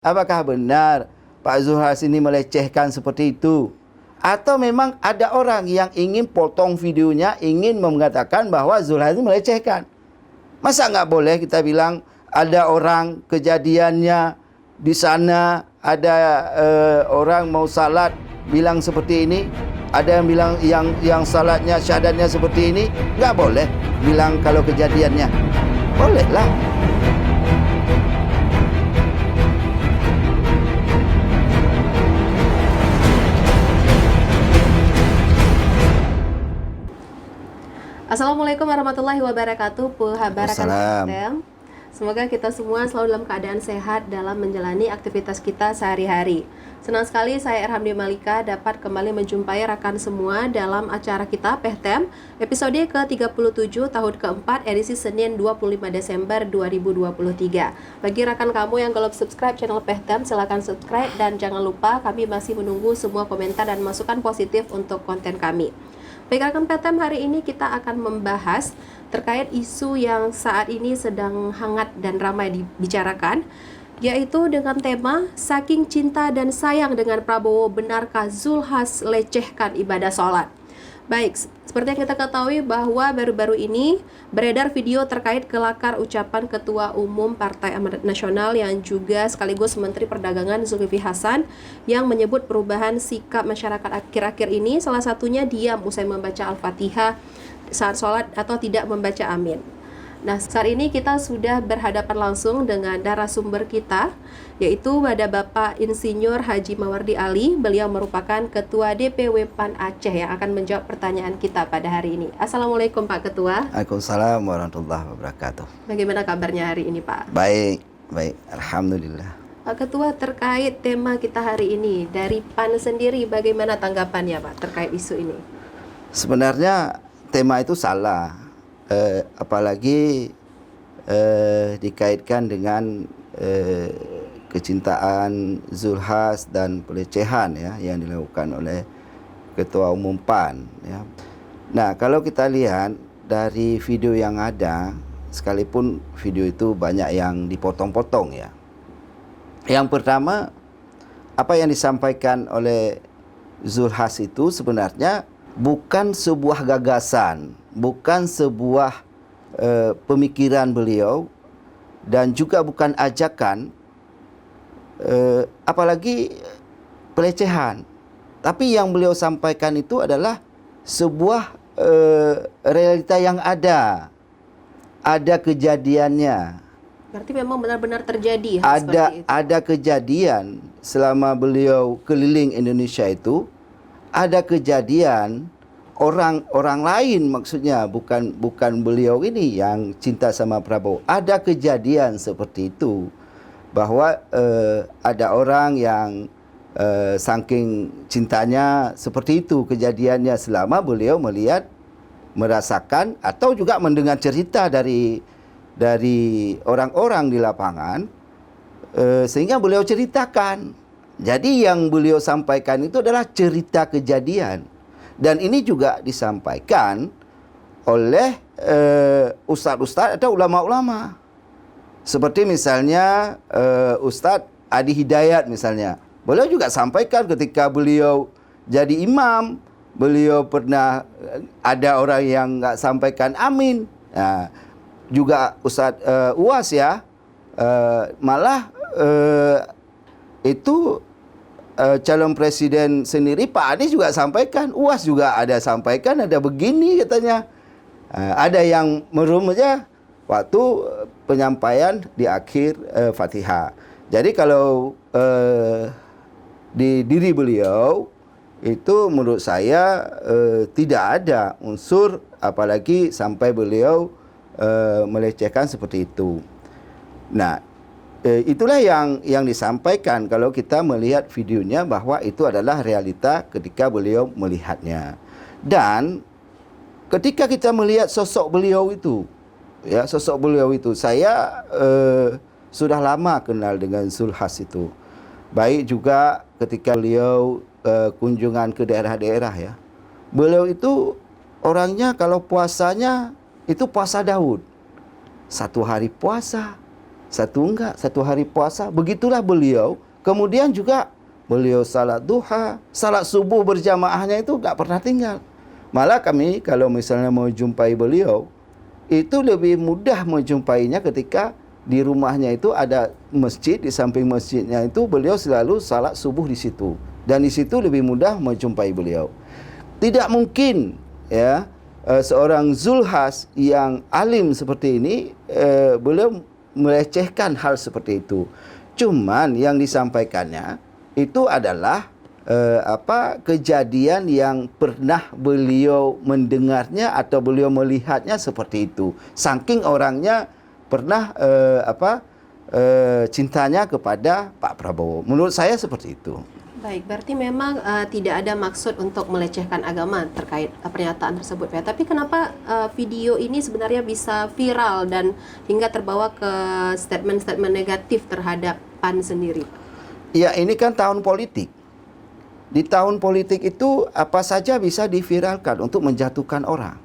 Apakah benar Pak Zulhas ini melecehkan seperti itu? Atau memang ada orang yang ingin potong videonya, ingin mengatakan bahwa Zulhas ini melecehkan? Masa nggak boleh kita bilang ada orang kejadiannya di sana, ada orang mau salat bilang seperti ini, ada yang bilang yang salatnya syahadatnya seperti ini, nggak boleh bilang kalau kejadiannya. Boleh lah. Assalamualaikum warahmatullahi wabarakatuh. Waalaikumsalam. Semoga kita semua selalu dalam keadaan sehat dalam menjalani aktivitas kita sehari-hari. Senang sekali saya Erhamdi Malika dapat kembali menjumpai rekan semua dalam acara kita PEHTEM episode ke-37 tahun keempat edisi Senin 25 Desember 2023. Bagi rekan kamu yang belum subscribe channel PEHTEM, silakan subscribe dan jangan lupa kami masih menunggu semua komentar dan masukan positif untuk konten kami. Baik rekan PEHTEM, hari ini kita akan membahas terkait isu yang saat ini sedang hangat dan ramai dibicarakan, yaitu dengan tema saking cinta dan sayang dengan Prabowo, benarkah Zulhas lecehkan ibadah sholat? Baik, seperti yang kita ketahui bahwa baru-baru ini beredar video terkait kelakar ucapan Ketua Umum Partai Amanat Nasional yang juga sekaligus Menteri Perdagangan Zulkifli Hasan yang menyebut perubahan sikap masyarakat akhir-akhir ini, salah satunya diam usai membaca Al-Fatihah saat sholat atau tidak membaca amin. Nah, saat ini kita sudah berhadapan langsung dengan narasumber kita, yaitu ada Bapak Insinyur Haji Mawardi Ali. Beliau merupakan Ketua DPW PAN Aceh yang akan menjawab pertanyaan kita pada hari ini. Assalamualaikum Pak Ketua. Waalaikumsalam warahmatullahi wabarakatuh. Bagaimana kabarnya hari ini Pak? Baik, alhamdulillah. Pak Ketua, terkait tema kita hari ini, dari PAN sendiri bagaimana tanggapannya Pak terkait isu ini? Sebenarnya tema itu salah. Apalagi dikaitkan dengan kecintaan Zulhas dan pelecehan ya yang dilakukan oleh Ketua Umum PAN ya. Nah, kalau kita lihat dari video yang ada, sekalipun video itu banyak yang dipotong-potong ya. Yang pertama, apa yang disampaikan oleh Zulhas itu sebenarnya bukan sebuah gagasan, bukan sebuah pemikiran beliau, dan juga bukan ajakan, apalagi pelecehan. Tapi yang beliau sampaikan itu adalah sebuah realita yang ada kejadiannya. Berarti memang benar-benar terjadi hal seperti itu. Ada kejadian selama beliau keliling Indonesia itu, ada kejadian orang lain, maksudnya bukan beliau ini yang cinta sama Prabowo. Ada kejadian seperti itu, bahwa ada orang yang saking cintanya seperti itu kejadiannya selama beliau melihat, merasakan atau juga mendengar cerita dari orang-orang di lapangan, sehingga beliau ceritakan. Jadi yang beliau sampaikan itu adalah cerita kejadian. Dan ini juga disampaikan oleh ustadz-ustadz atau ulama-ulama. Seperti misalnya Ustadz Adi Hidayat misalnya. Beliau juga sampaikan ketika beliau jadi imam, beliau pernah ada orang yang nggak sampaikan amin. Nah, juga Ustadz Uwas ya, malah itu calon presiden sendiri Pak Anies juga sampaikan, Uwas juga ada sampaikan, ada begini katanya. Ada yang merum aja waktu penyampaian di akhir Fatihah. Jadi kalau di diri beliau itu menurut saya tidak ada unsur apalagi sampai beliau melecehkan seperti itu. Nah, itulah yang disampaikan kalau kita melihat videonya, bahwa itu adalah realita ketika beliau melihatnya. Dan ketika kita melihat sosok beliau itu, ya saya sudah lama kenal dengan Zulhas itu. Baik juga ketika beliau kunjungan ke daerah-daerah ya. Beliau itu orangnya kalau puasanya itu puasa Daud. 1 hari puasa, satu enggak, satu hari puasa. Begitulah beliau. Kemudian juga beliau salat duha, salat subuh berjamaahnya itu enggak pernah tinggal. Malah kami kalau misalnya mau jumpai beliau, itu lebih mudah menjumpainya ketika di rumahnya itu ada masjid, di samping masjidnya itu beliau selalu salat subuh di situ. Dan di situ lebih mudah menjumpai beliau. Tidak mungkin ya seorang Zulhas yang alim seperti ini beliau melecehkan hal seperti itu. Cuman yang disampaikannya itu adalah kejadian yang pernah beliau mendengarnya atau beliau melihatnya seperti itu. Saking orangnya pernah cintanya kepada Pak Prabowo. Menurut saya seperti itu. Baik, berarti memang tidak ada maksud untuk melecehkan agama terkait pernyataan tersebut ya. Tapi kenapa video ini sebenarnya bisa viral dan hingga terbawa ke statement-statement negatif terhadap PAN sendiri? Ya, ini kan tahun politik. Di tahun politik itu apa saja bisa diviralkan untuk menjatuhkan orang.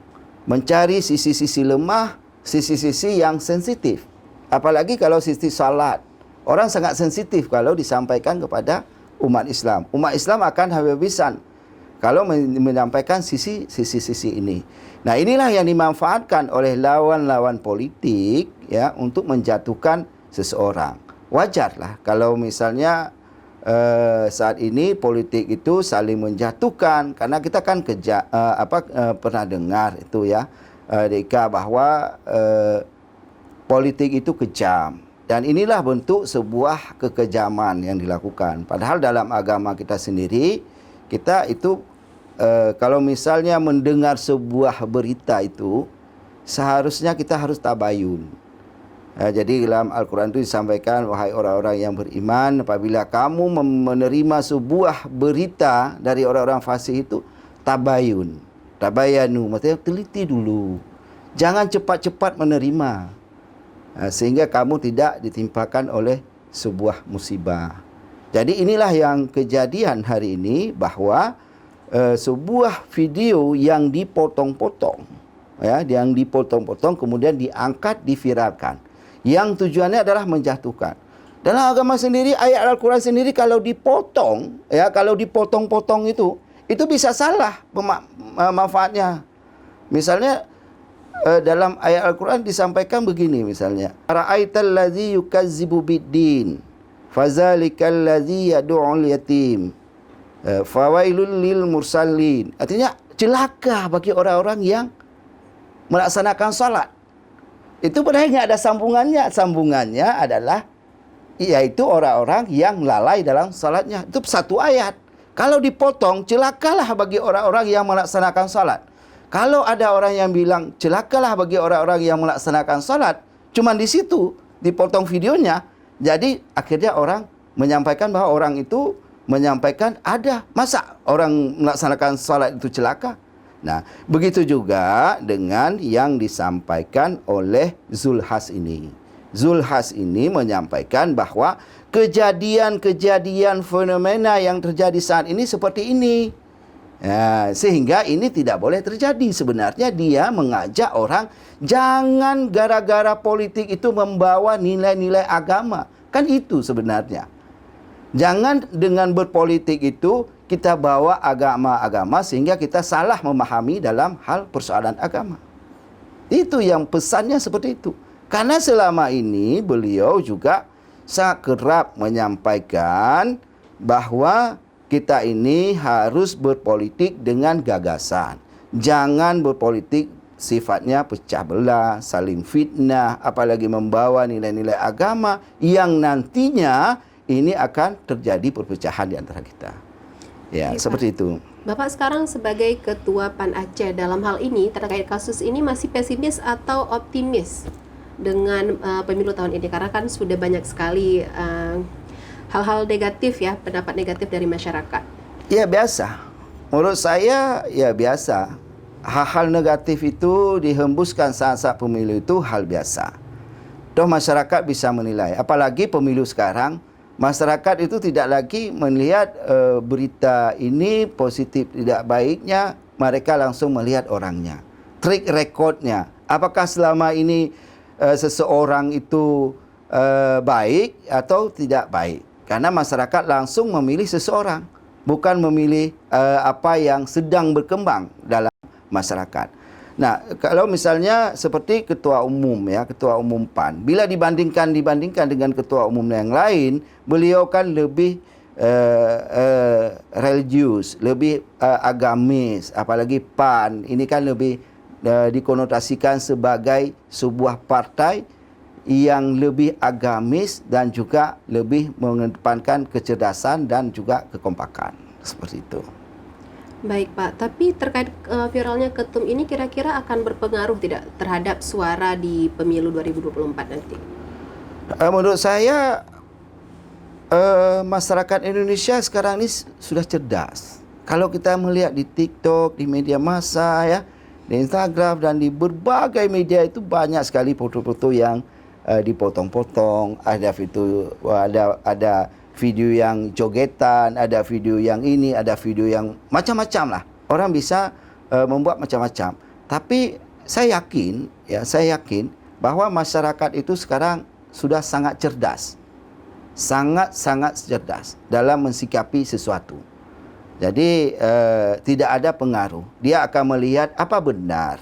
Mencari sisi-sisi lemah, sisi-sisi yang sensitif. Apalagi kalau sisi salat. Orang sangat sensitif kalau disampaikan kepada umat Islam. Umat Islam akan habisan kalau menyampaikan sisi-sisi ini. Nah, inilah yang dimanfaatkan oleh lawan-lawan politik ya untuk menjatuhkan seseorang. Wajarlah kalau misalnya saat ini politik itu saling menjatuhkan, karena kita kan pernah dengar itu ya Deka, bahwa politik itu kejam. Dan inilah bentuk sebuah kekejaman yang dilakukan. Padahal dalam agama kita sendiri, kita itu kalau misalnya mendengar sebuah berita itu, seharusnya kita harus tabayun. Jadi dalam Al-Quran itu disampaikan, wahai orang-orang yang beriman, apabila kamu menerima sebuah berita dari orang-orang fasik itu, tabayun. Tabayanu, maksudnya teliti dulu. Jangan cepat-cepat menerima. Sehingga kamu tidak ditimpakan oleh sebuah musibah. Jadi inilah yang kejadian hari ini, bahwa sebuah video yang dipotong-potong, ya, yang dipotong-potong kemudian diangkat, diviralkan, yang tujuannya adalah menjatuhkan. Dalam agama sendiri, ayat Al-Quran sendiri kalau dipotong, ya, kalau dipotong-potong itu bisa salah manfaatnya. Misalnya dalam ayat Al-Quran disampaikan begini misalnya, Ara'aital ladzi yukazzibu biddin fazalikal ladzi yad'ul yatim fawailul lil mursalin. Artinya celaka bagi orang-orang yang melaksanakan salat. Itu padahal enggak ada sambungannya. Sambungannya adalah yaitu orang-orang yang lalai dalam salatnya. Itu satu ayat. Kalau dipotong, celakalah bagi orang-orang yang melaksanakan salat. Kalau ada orang yang bilang celakalah bagi orang-orang yang melaksanakan salat, cuman di situ dipotong videonya, jadi akhirnya orang menyampaikan bahwa orang itu menyampaikan ada, masa orang melaksanakan salat itu celaka? Nah, begitu juga dengan yang disampaikan oleh Zulhas ini. Zulhas ini menyampaikan bahwa kejadian-kejadian fenomena yang terjadi saat ini seperti ini. Ya, sehingga ini tidak boleh terjadi. Sebenarnya dia mengajak orang jangan gara-gara politik itu membawa nilai-nilai agama. Kan itu sebenarnya. Jangan dengan berpolitik itu kita bawa agama-agama sehingga kita salah memahami dalam hal persoalan agama. Itu yang pesannya seperti itu. Karena selama ini beliau juga sangat kerap menyampaikan bahwa kita ini harus berpolitik dengan gagasan. Jangan berpolitik sifatnya pecah belah, saling fitnah, apalagi membawa nilai-nilai agama yang nantinya ini akan terjadi perpecahan di antara kita. Ya, Oke, seperti Pak. itu. Bapak sekarang sebagai Ketua PAN Aceh, dalam hal ini terkait kasus ini masih pesimis atau optimis dengan pemilu tahun ini? Karena kan sudah banyak sekali hal-hal negatif ya, pendapat negatif dari masyarakat. Ya, biasa. Menurut saya ya biasa. Hal-hal negatif itu dihembuskan saat-saat pemilu itu hal biasa. Toh masyarakat bisa menilai. Apalagi pemilu sekarang, masyarakat itu tidak lagi melihat berita ini positif tidak baiknya, mereka langsung melihat orangnya. Track recordnya. Apakah selama ini seseorang itu baik atau tidak baik. Karena masyarakat langsung memilih seseorang, bukan memilih apa yang sedang berkembang dalam masyarakat. Nah, kalau misalnya seperti ketua umum ya, ketua umum PAN, bila dibandingkan dengan ketua umum yang lain, beliau kan lebih religius, lebih agamis, apalagi PAN ini kan lebih dikonotasikan sebagai sebuah partai yang lebih agamis dan juga lebih mengedepankan kecerdasan dan juga kekompakan, seperti itu. Baik Pak, tapi terkait viralnya ketum ini kira-kira akan berpengaruh tidak terhadap suara di pemilu 2024 nanti? Menurut saya masyarakat Indonesia sekarang ini sudah cerdas. Kalau kita melihat di TikTok, di media massa ya, di Instagram dan di berbagai media itu banyak sekali foto-foto yang dipotong-potong, ada video yang jogetan, ada video yang ini, ada video yang macam-macam lah. Orang bisa membuat macam-macam. Tapi saya yakin bahwa masyarakat itu sekarang sudah sangat cerdas. Sangat-sangat cerdas dalam mensikapi sesuatu. Jadi tidak ada pengaruh. Dia akan melihat apa benar.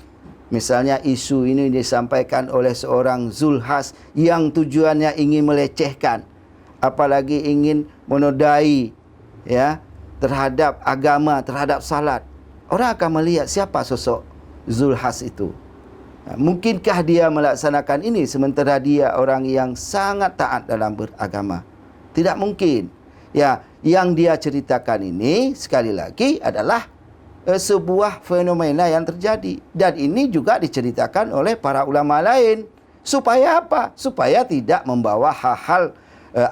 Misalnya isu ini disampaikan oleh seorang Zulhas yang tujuannya ingin melecehkan, apalagi ingin menodai ya terhadap agama, terhadap salat. Orang akan melihat siapa sosok Zulhas itu. Mungkinkah dia melaksanakan ini sementara dia orang yang sangat taat dalam beragama? Tidak mungkin. Ya, yang dia ceritakan ini sekali lagi adalah sebuah fenomena yang terjadi, dan ini juga diceritakan oleh para ulama lain. Supaya apa? Supaya tidak membawa hal-hal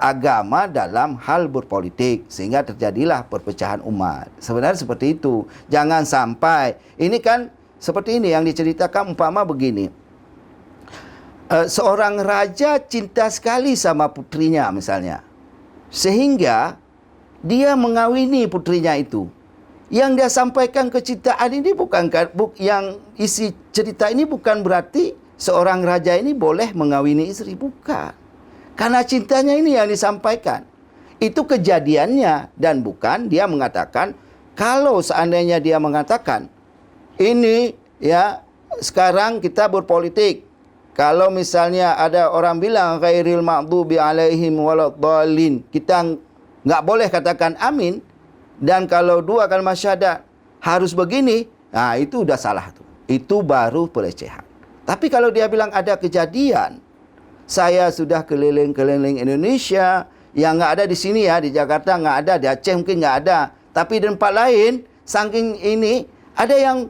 agama dalam hal berpolitik sehingga terjadilah perpecahan umat. Sebenarnya seperti itu. Jangan sampai ini kan seperti ini yang diceritakan, umpama begini. Seorang raja cinta sekali sama putrinya misalnya, sehingga dia mengawini putrinya itu. Yang dia sampaikan kecintaan ini yang isi cerita ini bukan berarti seorang raja ini boleh mengawini istri, bukan. Karena cintanya ini yang disampaikan. Itu kejadiannya, dan bukan dia mengatakan, kalau seandainya dia mengatakan ini ya sekarang kita berpolitik. Kalau misalnya ada orang bilang ghairil maghdubi alaihim waladdallin, kita nggak boleh katakan amin. Dan kalau dua kalimat syahadat harus begini, nah itu udah salah tuh. Itu baru pelecehan. Tapi kalau dia bilang ada kejadian, saya sudah keliling-keliling Indonesia, yang nggak ada di sini ya, di Jakarta nggak ada, di Aceh mungkin nggak ada, tapi di tempat lain, saking ini ada yang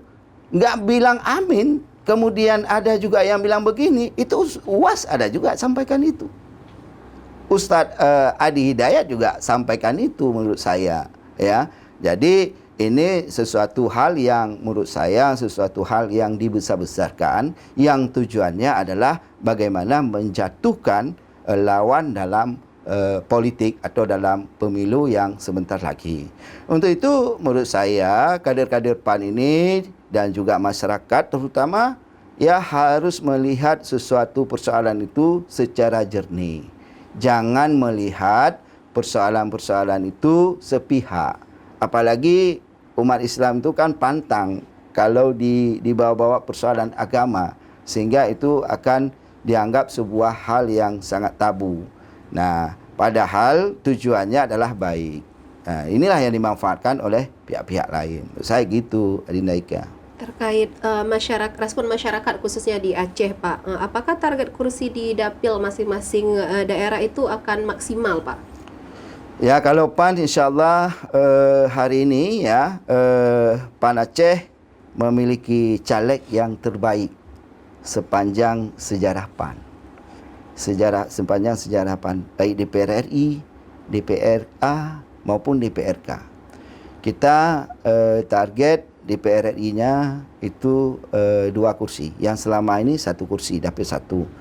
nggak bilang amin, kemudian ada juga yang bilang begini, itu UAS ada juga sampaikan itu. Ustadz Adi Hidayat juga sampaikan itu menurut saya. Ya, jadi ini sesuatu hal yang menurut saya sesuatu hal yang dibesar-besarkan, yang tujuannya adalah bagaimana menjatuhkan lawan dalam politik atau dalam pemilu yang sebentar lagi. Untuk itu menurut saya kader-kader PAN ini dan juga masyarakat terutama ya harus melihat sesuatu persoalan itu secara jernih. Jangan melihat persoalan-persoalan itu sepihak. Apalagi umat Islam itu kan pantang kalau dibawa-bawa persoalan agama, sehingga itu akan dianggap sebuah hal yang sangat tabu. Nah, padahal tujuannya adalah baik. Nah, inilah yang dimanfaatkan oleh pihak-pihak lain. Menurut saya gitu, Adinda Ika. Terkait respon masyarakat khususnya di Aceh, Pak, apakah target kursi di dapil masing-masing daerah itu akan maksimal, Pak? Ya, kalau PAN insyaAllah hari ini ya PAN Aceh memiliki caleg yang terbaik sepanjang sejarah PAN. Sepanjang sejarah PAN, baik DPR RI, DPRA maupun DPRK. Kita target DPR RI-nya itu 2 kursi. Yang selama ini 1 kursi, dapil 1.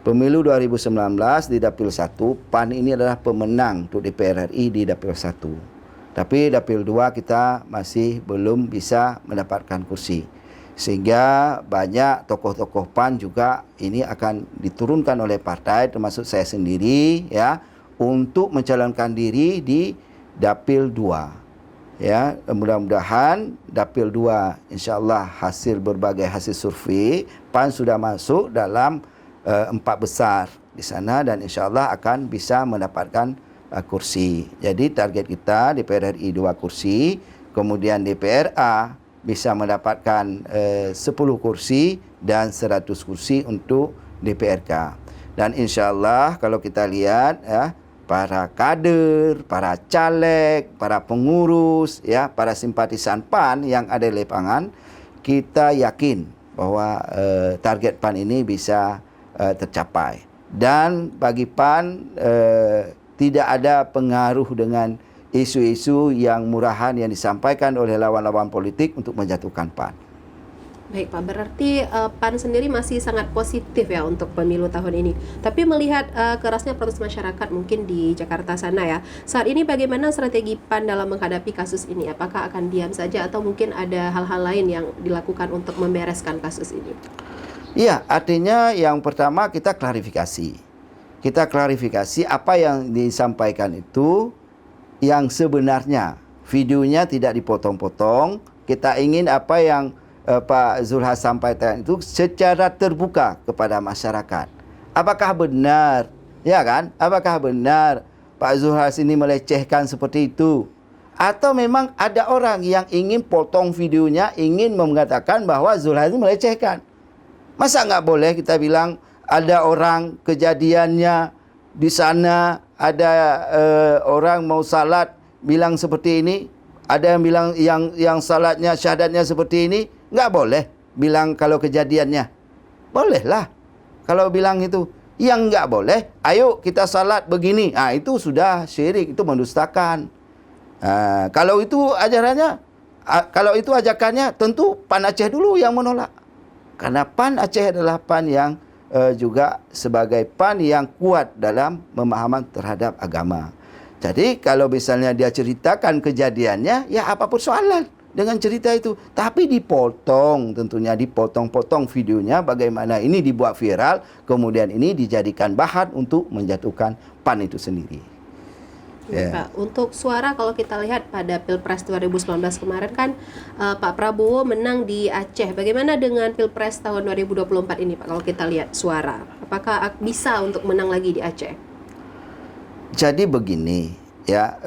Pemilu 2019 di Dapil 1, PAN ini adalah pemenang untuk DPR RI di Dapil 1. Tapi Dapil 2 kita masih belum bisa mendapatkan kursi. Sehingga banyak tokoh-tokoh PAN juga ini akan diturunkan oleh partai, termasuk saya sendiri, ya, untuk mencalonkan diri di Dapil 2. Ya, mudah-mudahan Dapil 2 insya-Allah hasil berbagai hasil survei PAN sudah masuk dalam 4 besar di sana dan insya-Allah akan bisa mendapatkan kursi. Jadi target kita DPR RI 2 kursi, kemudian DPRA bisa mendapatkan 10 kursi dan 100 kursi untuk DPRK. Dan insya-Allah kalau kita lihat, ya, para kader, para caleg, para pengurus, ya, para simpatisan PAN yang ada di lapangan, kita yakin bahwa target PAN ini bisa tercapai. Dan bagi PAN tidak ada pengaruh dengan isu-isu yang murahan yang disampaikan oleh lawan-lawan politik untuk menjatuhkan PAN. Baik Pak, berarti PAN sendiri masih sangat positif ya untuk pemilu tahun ini. Tapi melihat kerasnya protes masyarakat mungkin di Jakarta sana ya, saat ini bagaimana strategi PAN dalam menghadapi kasus ini? Apakah akan diam saja atau mungkin ada hal-hal lain yang dilakukan untuk membereskan kasus ini? Iya, artinya yang pertama kita klarifikasi. Kita klarifikasi apa yang disampaikan itu yang sebenarnya. Videonya tidak dipotong-potong. Kita ingin apa yang Pak Zulhas sampaikan itu secara terbuka kepada masyarakat. Apakah benar, ya kan? Apakah benar Pak Zulhas ini melecehkan seperti itu? Atau memang ada orang yang ingin potong videonya, ingin mengatakan bahwa Zulhas ini melecehkan? Masa nggak boleh kita bilang ada orang kejadiannya di sana, ada orang mau salat bilang seperti ini, ada yang bilang yang salatnya syahadatnya seperti ini, nggak boleh bilang kalau kejadiannya. Bolehlah kalau bilang itu. Yang nggak boleh, ayo kita salat begini. Itu sudah syirik, itu mendustakan. Kalau itu ajarannya, kalau itu ajakannya, tentu PAN Aceh dulu yang menolak. Karena PAN Aceh adalah PAN yang juga sebagai PAN yang kuat dalam pemahaman terhadap agama. Jadi kalau misalnya dia ceritakan kejadiannya, ya apa persoalan dengan cerita itu? Tapi dipotong, tentunya dipotong-potong videonya bagaimana ini dibuat viral, kemudian ini dijadikan bahan untuk menjatuhkan PAN itu sendiri. Ya, Pak. Untuk suara kalau kita lihat pada Pilpres 2019 kemarin kan Pak Prabowo menang di Aceh. Bagaimana dengan Pilpres tahun 2024 ini Pak kalau kita lihat suara? Apakah bisa untuk menang lagi di Aceh? Jadi begini, ya,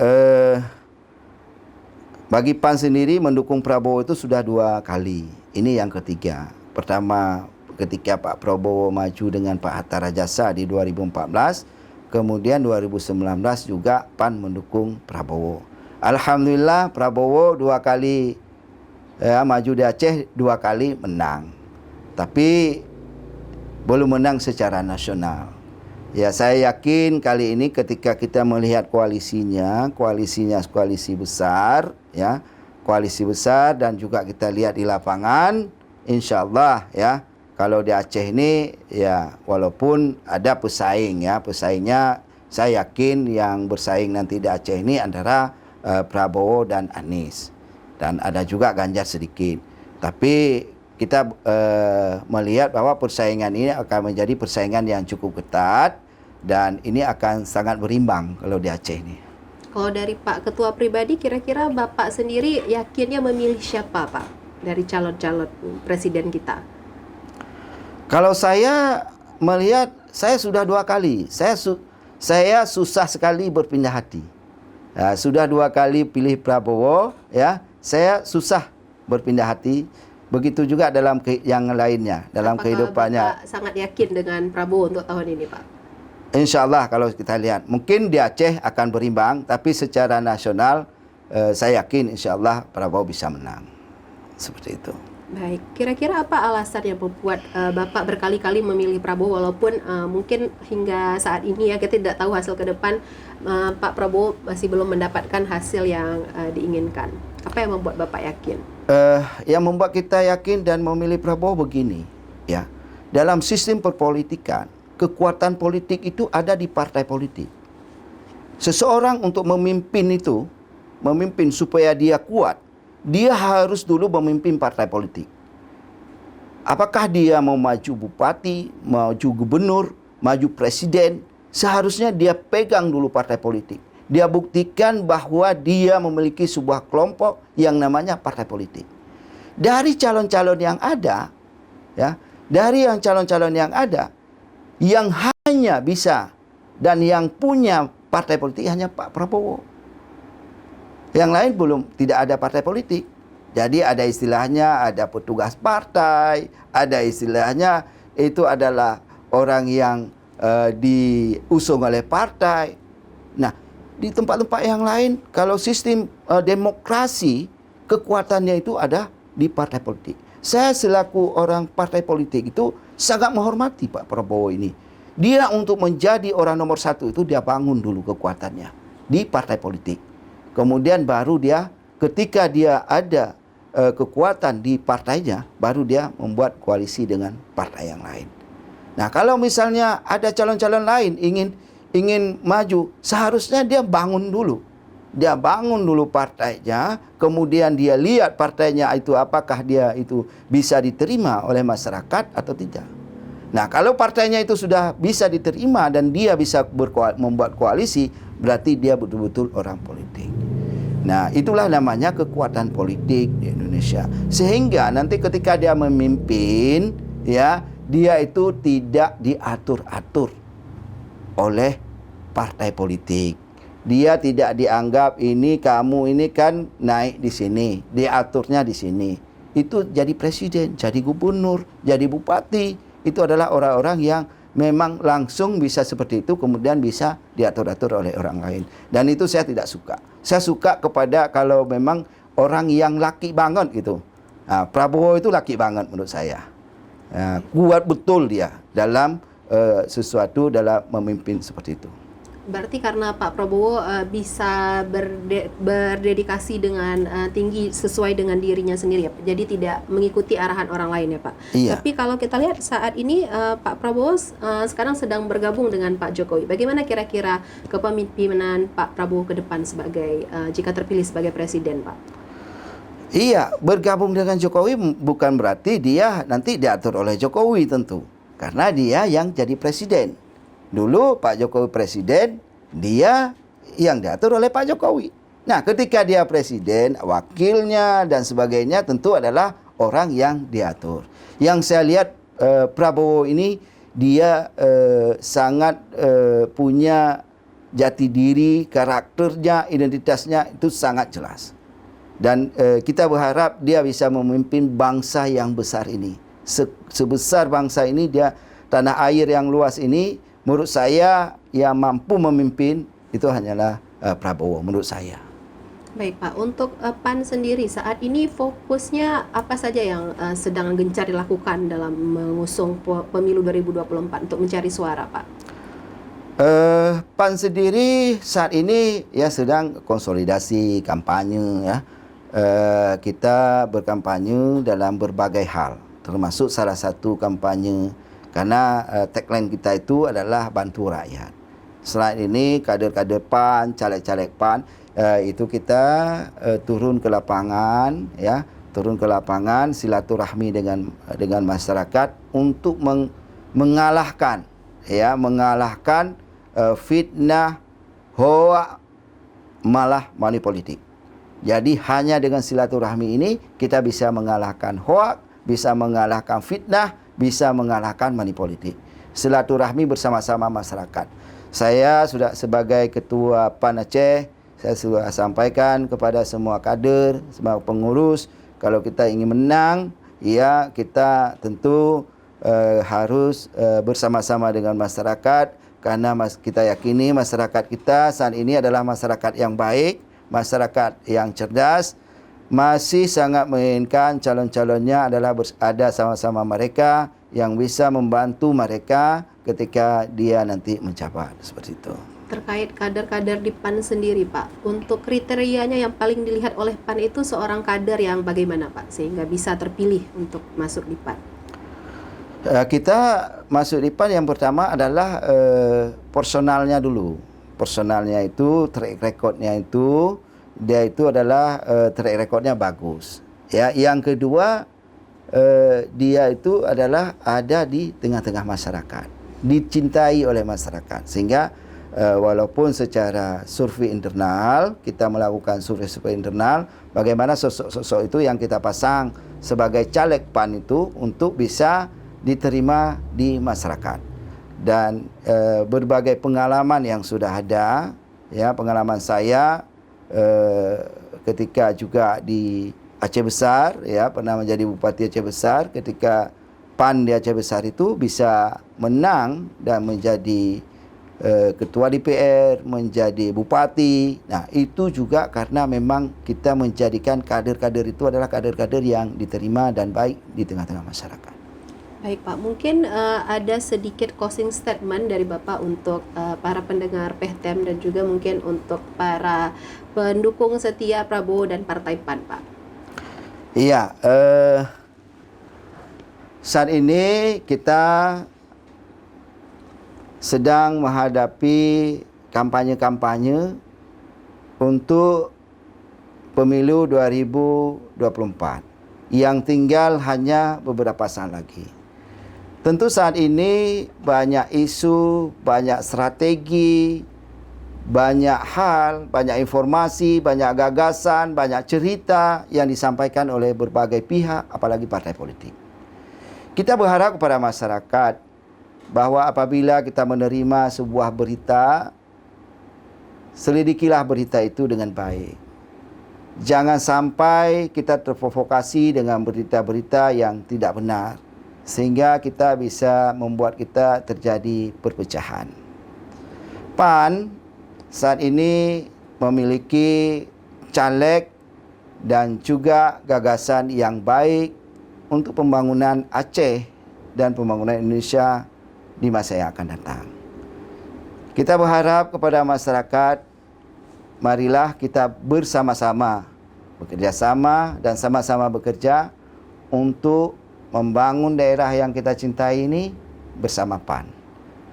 bagi PAN sendiri mendukung Prabowo itu sudah 2 kali. Ini yang ketiga. Pertama ketika Pak Prabowo maju dengan Pak Hatta Rajasa di 2014. Kemudian 2019 juga PAN mendukung Prabowo. Alhamdulillah Prabowo 2 kali maju di Aceh, 2 kali menang. Tapi belum menang secara nasional. Ya, saya yakin kali ini ketika kita melihat koalisinya koalisi besar, ya, koalisi besar dan juga kita lihat di lapangan, insya-Allah ya. Kalau di Aceh ini ya walaupun ada pesaing ya, pesaingnya saya yakin yang bersaing nanti di Aceh ini antara Prabowo dan Anies. Dan ada juga Ganjar sedikit. Tapi kita melihat bahwa persaingan ini akan menjadi persaingan yang cukup ketat dan ini akan sangat berimbang kalau di Aceh ini. Kalau dari Pak Ketua pribadi, kira-kira Bapak sendiri yakinnya memilih siapa Pak dari calon-calon presiden kita? Kalau saya melihat, saya sudah 2 kali. Saya susah sekali berpindah hati. Ya, sudah 2 kali pilih Prabowo, ya. Saya susah berpindah hati. Begitu juga dalam yang lainnya, dalam kehidupannya. Bapak sangat yakin dengan Prabowo untuk tahun ini, Pak? Insya Allah kalau kita lihat, mungkin di Aceh akan berimbang, tapi secara nasional saya yakin insya Allah Prabowo bisa menang. Seperti itu. Baik, kira-kira apa alasan yang membuat Bapak berkali-kali memilih Prabowo walaupun mungkin hingga saat ini ya kita tidak tahu hasil ke depan Pak Prabowo masih belum mendapatkan hasil yang diinginkan. Apa yang membuat Bapak yakin? Yang membuat kita yakin dan memilih Prabowo begini, ya. Dalam sistem perpolitikan, kekuatan politik itu ada di partai politik. Seseorang untuk memimpin itu, memimpin supaya dia kuat, dia harus dulu memimpin partai politik. apakah dia mau maju bupati, maju gubernur, maju presiden, seharusnya dia pegang dulu partai politik. Dia buktikan bahwa dia memiliki sebuah kelompok yang namanya partai politik. Dari calon-calon yang ada, ya, dari yang calon-calon yang ada, yang hanya bisa dan yang punya partai politik hanya Pak Prabowo. Yang lain belum, tidak ada partai politik. Jadi ada istilahnya, ada petugas partai, ada istilahnya itu adalah orang yang diusung oleh partai. Nah, di tempat-tempat yang lain, kalau sistem demokrasi, kekuatannya itu ada di partai politik. Saya selaku orang partai politik itu sangat menghormati Pak Prabowo ini. Dia untuk menjadi orang nomor satu itu dia bangun dulu kekuatannya di partai politik. Kemudian baru dia, ketika dia ada kekuatan di partainya, baru dia membuat koalisi dengan partai yang lain. Nah, kalau misalnya ada calon-calon lain ingin maju, seharusnya dia bangun dulu. Dia bangun dulu partainya, kemudian dia lihat partainya itu apakah dia itu bisa diterima oleh masyarakat atau tidak. Nah, kalau partainya itu sudah bisa diterima dan dia bisa membuat koalisi, berarti dia betul-betul orang politik. Nah, itulah namanya kekuatan politik di Indonesia. Sehingga nanti ketika dia memimpin, ya, dia itu tidak diatur-atur oleh partai politik. Dia tidak dianggap ini kamu ini kan naik di sini, diaturnya di sini. Itu jadi presiden, jadi gubernur, jadi bupati. Itu adalah orang-orang yang memang langsung bisa seperti itu, kemudian bisa diatur-atur oleh orang lain. Dan itu saya tidak suka. Saya suka kepada kalau memang orang yang laki banget gitu. Nah, Prabowo itu laki banget menurut saya. Kuat betul dia dalam sesuatu, dalam memimpin seperti itu. Berarti karena Pak Prabowo bisa berdedikasi dengan tinggi sesuai dengan dirinya sendiri ya Pak. Jadi tidak mengikuti arahan orang lain ya Pak. Iya. Tapi kalau kita lihat saat ini Pak Prabowo sekarang sedang bergabung dengan Pak Jokowi. Bagaimana kira-kira kepemimpinan Pak Prabowo ke depan sebagai jika terpilih sebagai presiden Pak? Iya, bergabung dengan Jokowi bukan berarti dia nanti diatur oleh Jokowi tentu. Karena dia yang jadi presiden. Dulu Pak Jokowi presiden, dia yang diatur oleh Pak Jokowi. Nah, ketika dia presiden, wakilnya dan sebagainya tentu adalah orang yang diatur. Yang saya lihat Prabowo ini dia sangat punya jati diri, karakternya, identitasnya itu sangat jelas. Dan kita berharap dia bisa memimpin bangsa yang besar ini. Sebesar bangsa ini, dia tanah air yang luas ini, menurut saya yang mampu memimpin itu hanyalah Prabowo menurut saya. Baik Pak, untuk PAN sendiri saat ini fokusnya apa saja yang sedang gencar dilakukan dalam mengusung pemilu 2024 untuk mencari suara Pak? PAN sendiri saat ini ya sedang konsolidasi kampanye ya. Kita berkampanye dalam berbagai hal, termasuk salah satu kampanye karena tagline kita itu adalah bantu rakyat. Selain ini kader-kader PAN, caleg-caleg PAN itu kita turun ke lapangan ya, turun ke lapangan silaturahmi dengan masyarakat untuk mengalahkan fitnah, hoak, malah money politik. Jadi hanya dengan silaturahmi ini kita bisa mengalahkan hoak, bisa mengalahkan fitnah, bisa mengalahkan money politik. Silaturahmi bersama-sama masyarakat. Saya sudah sebagai ketua PAN Aceh, saya sudah sampaikan kepada semua kader, semua pengurus, kalau kita ingin menang, ya kita tentu harus bersama-sama dengan masyarakat, karena kita yakini masyarakat kita saat ini adalah masyarakat yang baik, masyarakat yang cerdas, masih sangat menginginkan calon-calonnya adalah ada sama-sama mereka yang bisa membantu mereka ketika dia nanti mencapai seperti itu. Terkait kader-kader di PAN sendiri Pak, untuk kriterianya yang paling dilihat oleh PAN itu seorang kader yang bagaimana Pak sehingga bisa terpilih untuk masuk di PAN? Kita masuk di PAN yang pertama adalah personalnya dulu. Personalnya itu, track recordnya itu, dia itu adalah track recordnya bagus. Ya, yang kedua dia itu adalah ada di tengah-tengah masyarakat, dicintai oleh masyarakat. Sehingga walaupun secara survei internal, kita melakukan survei internal, bagaimana sosok-sosok itu yang kita pasang sebagai caleg PAN itu untuk bisa diterima di masyarakat. Dan berbagai pengalaman yang sudah ada, ya, pengalaman saya ketika juga di Aceh Besar, ya, pernah menjadi Bupati Aceh Besar, ketika PAN di Aceh Besar itu bisa menang dan menjadi ketua DPR, menjadi bupati. Nah, itu juga karena memang kita menjadikan kader-kader itu adalah kader-kader yang diterima dan baik di tengah-tengah masyarakat. Baik Pak, mungkin ada sedikit closing statement dari Bapak untuk para pendengar PEHTEM dan juga mungkin untuk para pendukung setia Prabowo dan Partai PAN, Pak. Iya, saat ini kita sedang menghadapi kampanye-kampanye untuk pemilu 2024 yang tinggal hanya beberapa saat lagi. Tentu saat ini banyak isu, banyak strategi, banyak hal, banyak informasi, banyak gagasan, banyak cerita yang disampaikan oleh berbagai pihak, apalagi partai politik. Kita berharap kepada masyarakat bahwa apabila kita menerima sebuah berita, selidikilah berita itu dengan baik. Jangan sampai kita terprovokasi dengan berita-berita yang tidak benar, sehingga kita bisa membuat kita terjadi perpecahan. PAN saat ini memiliki caleg dan juga gagasan yang baik untuk pembangunan Aceh dan pembangunan Indonesia di masa yang akan datang. Kita berharap kepada masyarakat, marilah kita bersama-sama bekerja sama dan sama-sama bekerja untuk membangun daerah yang kita cintai ini bersama PAN.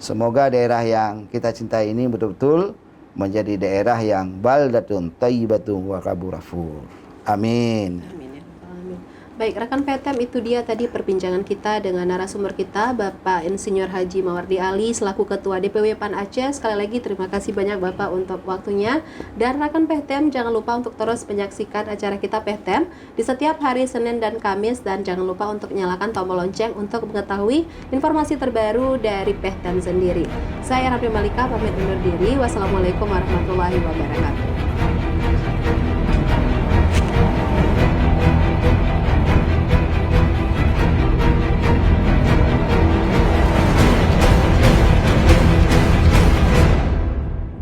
Semoga daerah yang kita cintai ini betul-betul menjadi daerah yang baldatun thayyibatun wa qabur ghafur. Amin. Amin ya Rabbal alamin. Baik, rekan PEHTEM, itu dia tadi perbincangan kita dengan narasumber kita, Bapak Insinyur Haji Mawardi Ali selaku Ketua DPW PAN Aceh. Sekali lagi terima kasih banyak Bapak untuk waktunya. Dan rekan PEHTEM, jangan lupa untuk terus menyaksikan acara kita PEHTEM di setiap hari Senin dan Kamis, dan jangan lupa untuk nyalakan tombol lonceng untuk mengetahui informasi terbaru dari PEHTEM sendiri. Saya Rahmi Malika pamit undur diri. Wassalamualaikum warahmatullahi wabarakatuh.